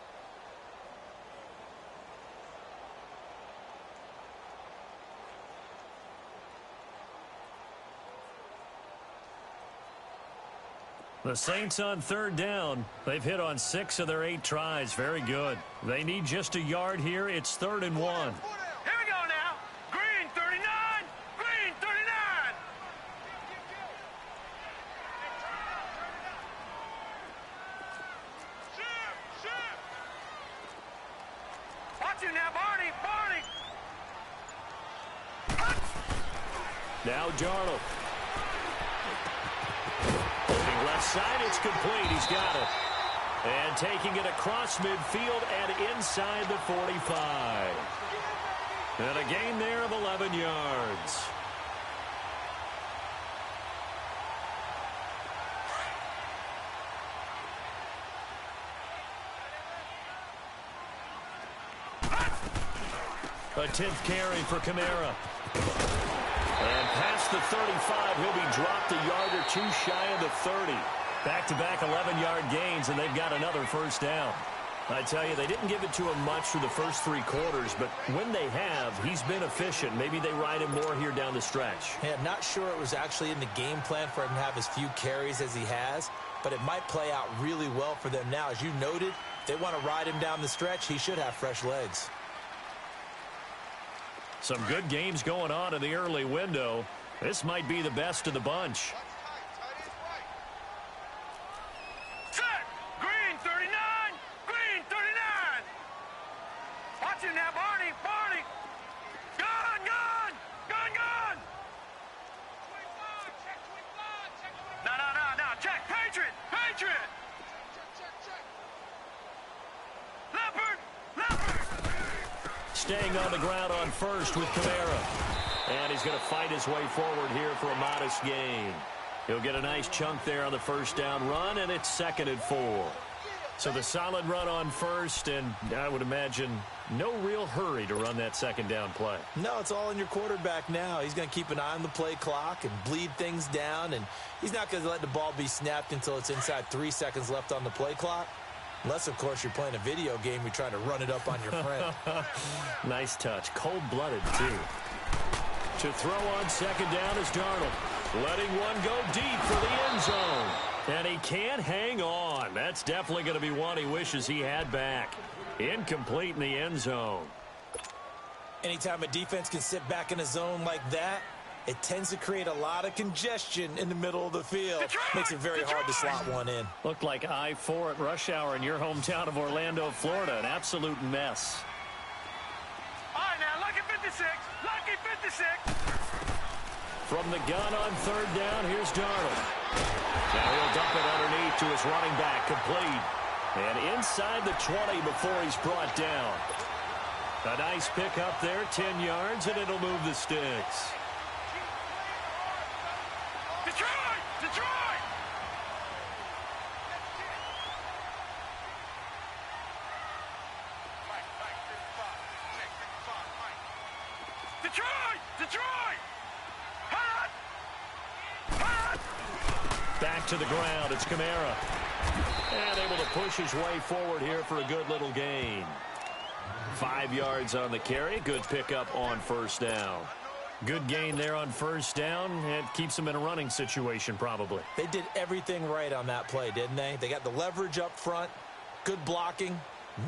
The Saints on 3rd down. They've hit on 6 of their 8 tries. Very good. They need just a yard here. It's 3rd and 1. Here we go now. Green 39. Green 39. Shoot. Watch it now, Barney. Barney. Now Darnold. Holding left side, it's complete. He's got it. And taking it across midfield and inside the 45. And a gain there of 11 yards. A 10th carry for Kamara. And past the 35, he'll be dropped a yard or 2 shy of the 30. Back-to-back 11-yard gains, and they've got another first down. I tell you, they didn't give it to him much through the first 3 quarters, but when they have, he's been efficient. Maybe they ride him more here down the stretch. Yeah, not sure it was actually in the game plan for him to have as few carries as he has, but it might play out really well for them now. As you noted, if they want to ride him down the stretch, he should have fresh legs. Some good games going on in the early window. This might be the best of the bunch. Set. Green 39. Green 39. Watch it now, Barney. Barney. Gun. No. Check. Patriot. staying on the ground on first with Kamara. And he's going to fight his way forward here for a modest gain. He'll get a nice chunk there on the first down run, and it's 2nd and 4. So the solid run on first, and I would imagine no real hurry to run that 2nd down play. No, it's all in your quarterback now. He's going to keep an eye on the play clock and bleed things down, and he's not going to let the ball be snapped until it's inside 3 seconds left on the play clock. Unless, of course, you're playing a video game, you're trying to run it up on your friend. Nice touch. Cold-blooded, too. To throw on 2nd down is Darnold. Letting one go deep for the end zone. And he can't hang on. That's definitely going to be one he wishes he had back. Incomplete in the end zone. Anytime a defense can sit back in a zone like that, it tends to create a lot of congestion in the middle of the field. Makes it very hard to slot one in. Looked like I-4 at rush hour in your hometown of Orlando, Florida. An absolute mess. All right, now, lucky 56. Lucky 56. From the gun on 3rd down, here's Darnold. Now he'll dump it underneath to his running back, complete. And inside the 20 before he's brought down. A nice pick up there, 10 yards, and it'll move the sticks. Detroit! Detroit! Detroit! Detroit! Hot! Hot! Back to the ground, it's Kamara. And able to push his way forward here for a good little gain. 5 yards on the carry, good pickup on 1st down. Good gain there on 1st down. It keeps him in a running situation probably. They did everything right on that play, didn't they? They got the leverage up front, good blocking,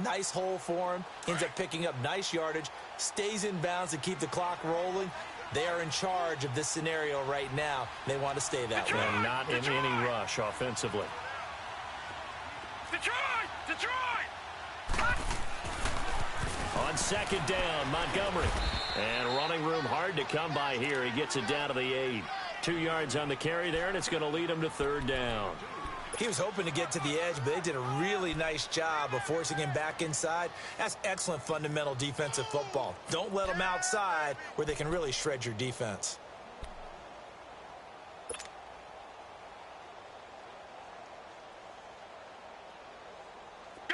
nice hole for him, ends up picking up nice yardage, stays in bounds to keep the clock rolling. They are in charge of this scenario right now. They want to stay that way. And not in any rush offensively. Detroit! Detroit! On 2nd down, Montgomery. And running room hard to come by here. He gets it down to the 8. 2 yards on the carry there, and it's going to lead him to 3rd down. He was hoping to get to the edge, but they did a really nice job of forcing him back inside. That's excellent fundamental defensive football. Don't let them outside where they can really shred your defense.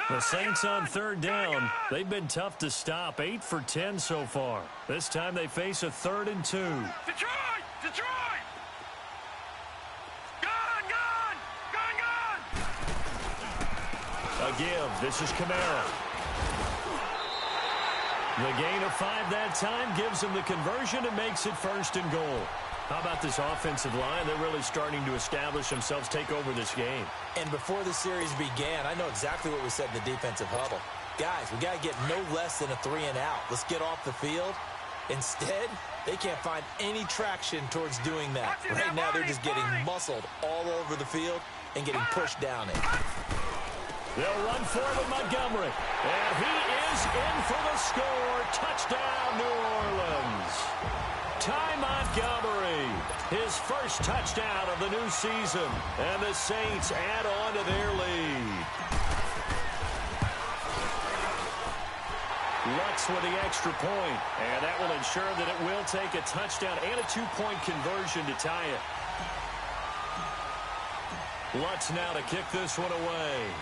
The Saints on 3rd down. They've been tough to stop. 8 for 10 so far. This time they face a 3rd and 2. Detroit! Detroit! Gone! Gone! Gone! Gone! A give. This is Kamara. The gain of 5 that time gives him the conversion and makes it 1st and goal. How about this offensive line? They're really starting to establish themselves, take over this game. And before the series began, I know exactly what we said in the defensive huddle. Guys, we got to get no less than a 3 and out. Let's get off the field. Instead, they can't find any traction towards doing that. Right now, they're just getting muscled all over the field and getting pushed down it. They'll run for it with Montgomery. And he is in for the score. Touchdown, New Orleans. Ty Montgomery, his first touchdown of the new season, and the Saints add on to their lead. Lutz with the extra point, and that will ensure that it will take a touchdown and a 2-point conversion to tie it. Lutz now to kick this one away.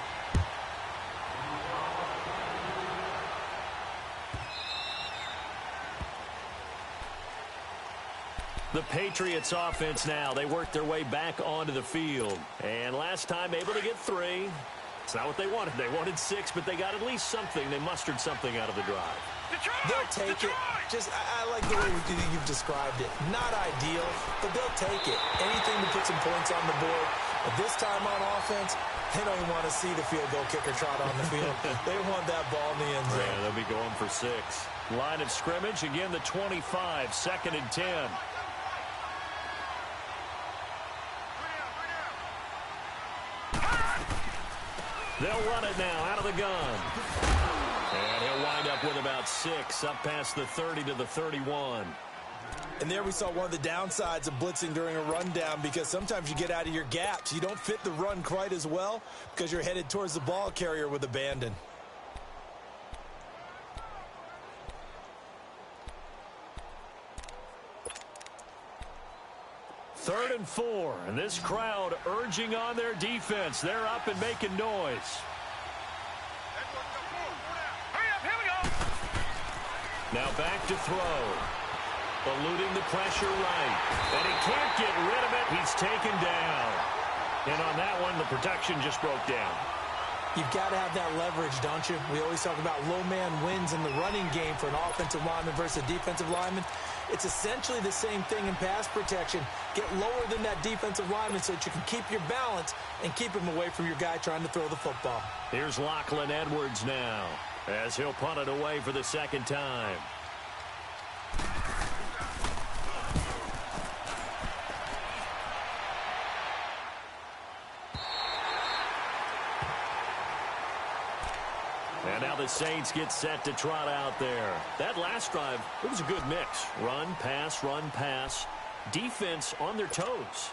The Patriots offense now. They work their way back onto the field. And last time able to get 3. It's not what they wanted. They wanted 6, but they got at least something. They mustered something out of the drive. They'll take it. Just, I like the way you've described it. Not ideal, but they'll take it. Anything to put some points on the board. But this time on offense, they don't even want to see the field goal kicker trot on the field. They want that ball in the end zone. Yeah, they'll be going for 6. Line of scrimmage, again, the 25, 2nd and 10. They'll run it now out of the gun. And he'll wind up with about 6 up past the 30 to the 31. And there we saw one of the downsides of blitzing during a rundown, because sometimes you get out of your gaps. You don't fit the run quite as well because you're headed towards the ball carrier with abandon. 3rd and 4, and this crowd urging on their defense. They're up and making noise. Hurry up, here we go. Now back to throw. Eluding the pressure right. And he can't get rid of it. He's taken down. And on that one, the protection just broke down. You've got to have that leverage, don't you? We always talk about low man wins in the running game for an offensive lineman versus a defensive lineman. It's essentially the same thing in pass protection. Get lower than that defensive lineman so that you can keep your balance and keep him away from your guy trying to throw the football. Here's Lachlan Edwards now as he'll punt it away for the second time. And now the Saints get set to trot out there. That last drive, it was a good mix. Run, pass, defense on their toes.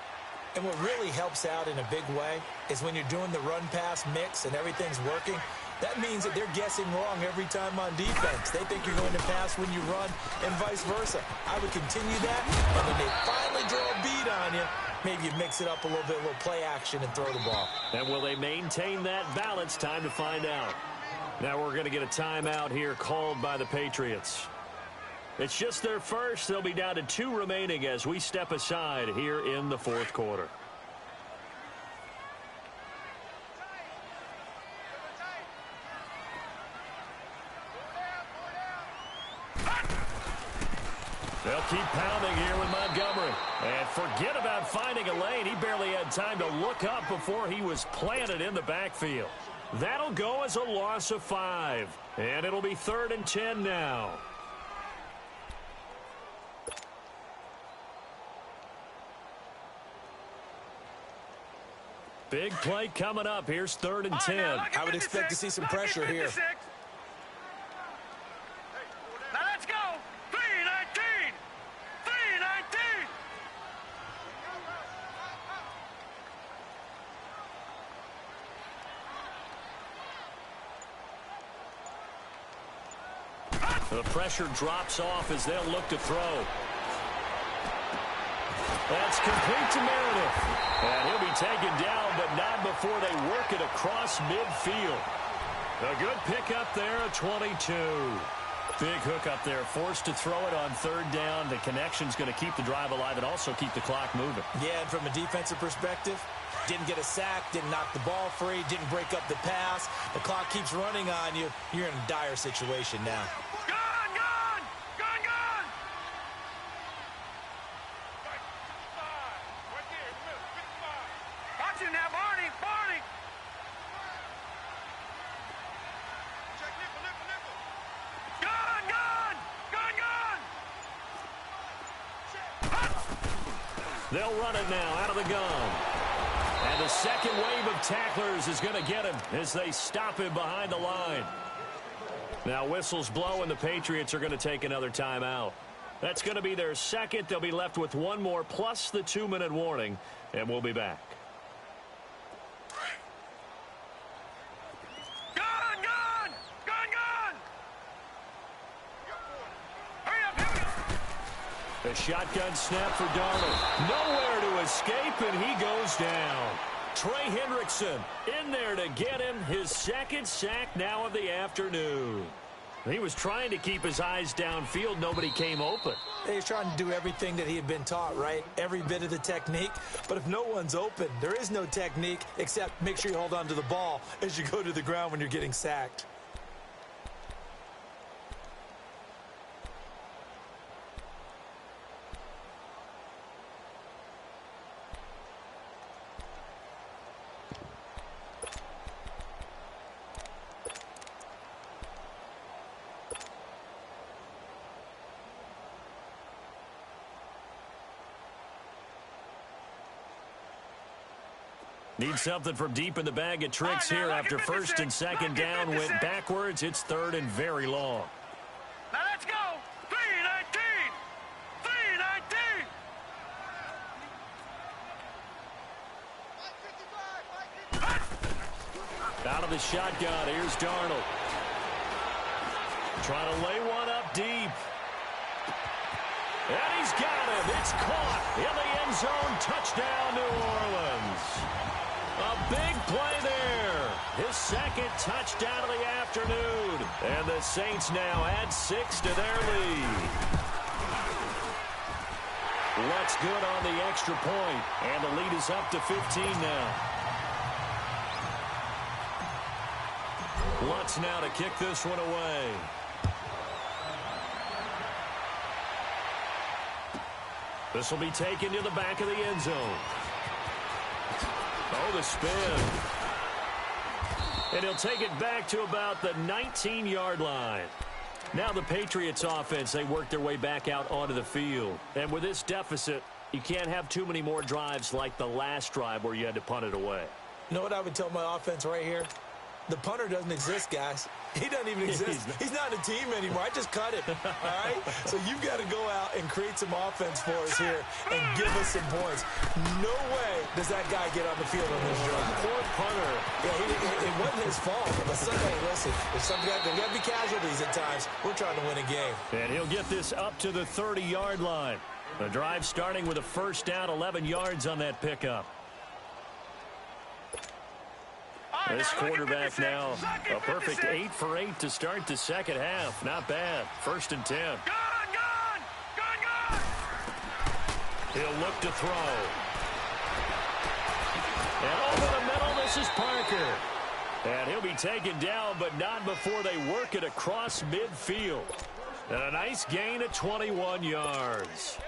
And what really helps out in a big way is when you're doing the run-pass mix and everything's working, that means that they're guessing wrong every time on defense. They think you're going to pass when you run and vice versa. I would continue that, and when they finally draw a beat on you, maybe you mix it up a little bit, a little play action, and throw the ball. And will they maintain that balance? Time to find out. Now we're going to get a timeout here called by the Patriots. It's just their first. They'll be down to 2 remaining as we step aside here in the 4th quarter. They'll keep pounding here with Montgomery. And forget about finding a lane. He barely had time to look up before he was planted in the backfield. That'll go as a loss of 5. And it'll be 3rd and 10 now. Big play coming up. Here's 3rd and 10. I would expect to see some pressure here. Now let's go. 3-19. 3-19. The pressure drops off as they'll look to throw. That's complete to Meredith. And he'll be taken down, but not before they work it across midfield. A good pickup there at 22. Big hook up there, forced to throw it on 3rd down. The connection's going to keep the drive alive and also keep the clock moving. Yeah, and from a defensive perspective, didn't get a sack, didn't knock the ball free, didn't break up the pass. The clock keeps running on you. You're in a dire situation now. They'll run it now out of the gun. And the second wave of tacklers is going to get him as they stop him behind the line. Now whistles blow and the Patriots are going to take another timeout. That's going to be their second. They'll be left with one more plus the 2-minute warning, and we'll be back. A shotgun snap for Darnold. Nowhere to escape, and he goes down. Trey Hendrickson in there to get him his second sack now of the afternoon. He was trying to keep his eyes downfield. Nobody came open. He's trying to do everything that he had been taught, right? Every bit of the technique. But if no one's open, there is no technique except make sure you hold on to the ball as you go to the ground when you're getting sacked. Need something from deep in the bag of tricks here after 1st and 2nd down went backwards. It's 3rd and very long. Now let's go. 3-19. 3-19. Out of the shotgun, here's Darnold. Trying to lay one up deep. And he's got him. It's caught in the end end zone. Touchdown, New Orleans. A big play there. His second touchdown of the afternoon. And the Saints now add 6 to their lead. Lutz good on the extra point. And the lead is up to 15 now. Lutz now to kick this one away. This will be taken to the back of the end zone. Oh, the spin. And he'll take it back to about the 19-yard line. Now the Patriots offense, they work their way back out onto the field. And with this deficit, you can't have too many more drives like the last drive where you had to punt it away. You know what I would tell my offense right here? The punter doesn't exist, guys. He doesn't even exist. He's not a team anymore. I just cut it, all right? So you've got to go out and create some offense for us here and give us some points. No way does that guy get on the field on this drive. Poor punter. Yeah, it wasn't his fault. But Sunday, listen, there's got to be casualties at times. We're trying to win a game. And he'll get this up to the 30-yard line. The drive starting with a first down, 11 yards on that pickup. This quarterback now, a perfect 8 for 8 to start the second half. Not bad. 1st and 10. Gone! He'll look to throw. And over the middle, this is Parker. And he'll be taken down, but not before they work it across midfield. And a nice gain of 21 yards.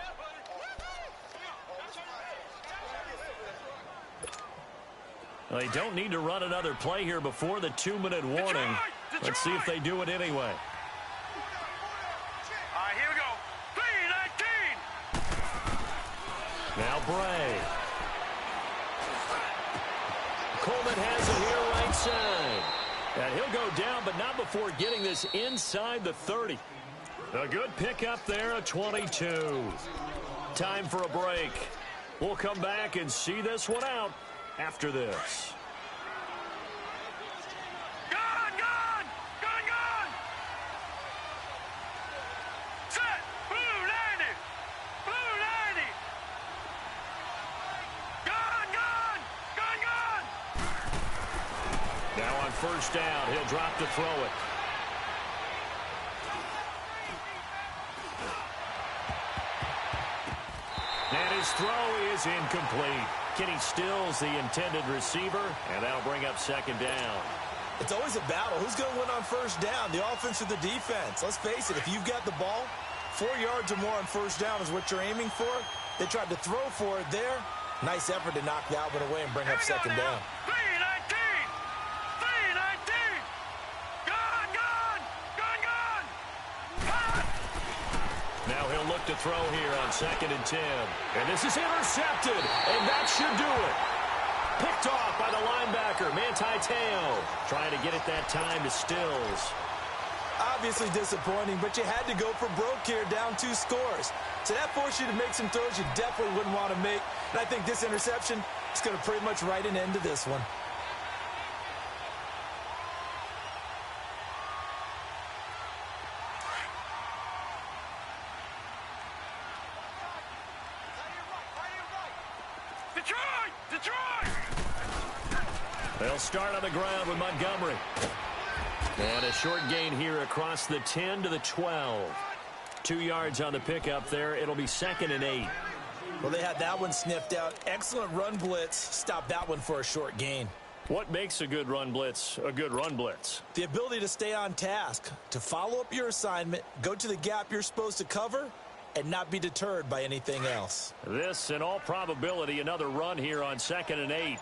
They don't need to run another play here before the 2-minute warning. Let's see if they do it anyway. All right, here we go. 3-19. Now Bray. Coleman has it here right side. And he'll go down, but not before getting this inside the 30. A good pickup there, a 22. Time for a break. We'll come back and see this one out after this. Gone! Set! Blue 90! Gone! Now on first down, he'll drop to throw it. And his throw is incomplete. Kenny Stills, the intended receiver, and that'll bring up second down. It's always a battle. Who's going to win on first down, the offense or the defense? Let's face it, if you've got the ball, 4 yards or more on first down is what you're aiming for. They tried to throw for it there. Nice effort to knock that one away and bring up second down. 3-19! Gone! Now he'll look to throw here on 2nd and 10. And this is intercepted, and that should do it. Picked off by the linebacker, Manti Te'o. Trying to get it that time to Stills. Obviously disappointing, but you had to go for broke here, down 2 scores. So that forced you to make some throws you definitely wouldn't want to make. And I think this interception is going to pretty much write an end to this one. Detroit! They'll start on the ground with Montgomery. And a short gain here across the 10 to the 12. 2 yards on the pickup there. It'll be 2nd and 8. Well, they had that one sniffed out. Excellent run blitz. Stop that one for a short gain. What makes a good run blitz a good run blitz? The ability to stay on task, to follow up your assignment, go to the gap you're supposed to cover, and not be deterred by anything else. This, in all probability, another run here on 2nd and 8.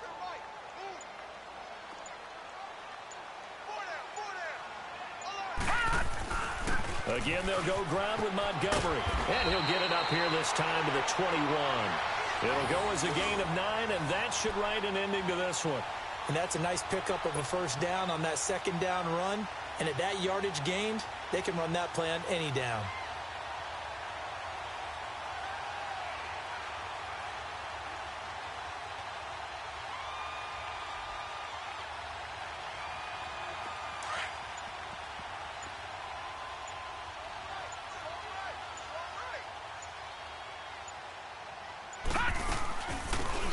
Again, they'll go ground with Montgomery. And he'll get it up here this time to the 21. It'll go as a gain of 9, and that should write an ending to this one. And that's a nice pickup of a first down on that second down run. And at that yardage gained, they can run that play on any down.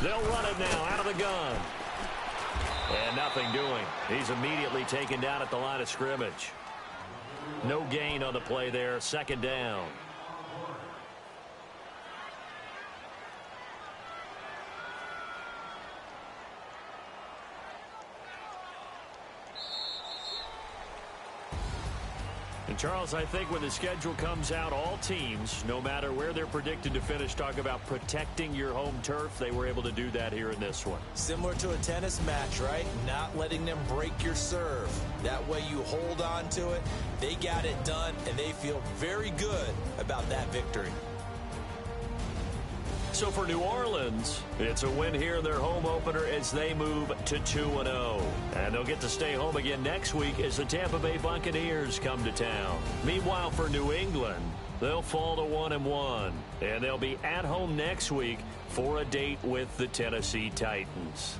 They'll run it now out of the gun. And nothing doing. He's immediately taken down at the line of scrimmage. No gain on the play there. Second down. And Charles, I think when the schedule comes out, all teams, no matter where they're predicted to finish, talk about protecting your home turf. They were able to do that here in this one. Similar to a tennis match, right? Not letting them break your serve. That way you hold on to it. They got it done, and they feel very good about that victory. So for New Orleans, it's a win here in their home opener as they move to 2-0. And they'll get to stay home again next week as the Tampa Bay Buccaneers come to town. Meanwhile, for New England, they'll fall to 1-1. And they'll be at home next week for a date with the Tennessee Titans.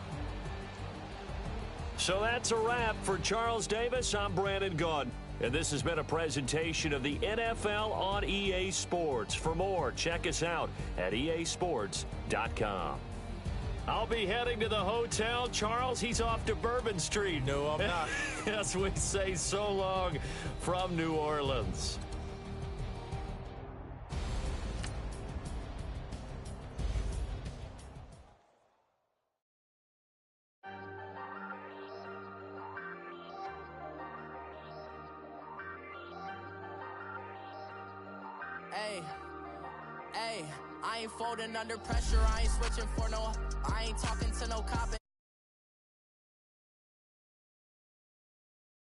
So that's a wrap. For Charles Davis, I'm Brandon Gaudin. And this has been a presentation of the NFL on EA Sports. For more, check us out at easports.com. I'll be heading to the hotel. Charles, he's off to Bourbon Street. No, I'm not. As we say so long from New Orleans. Hey, I ain't folding under pressure. I ain't switching for no. I ain't talking to no cop.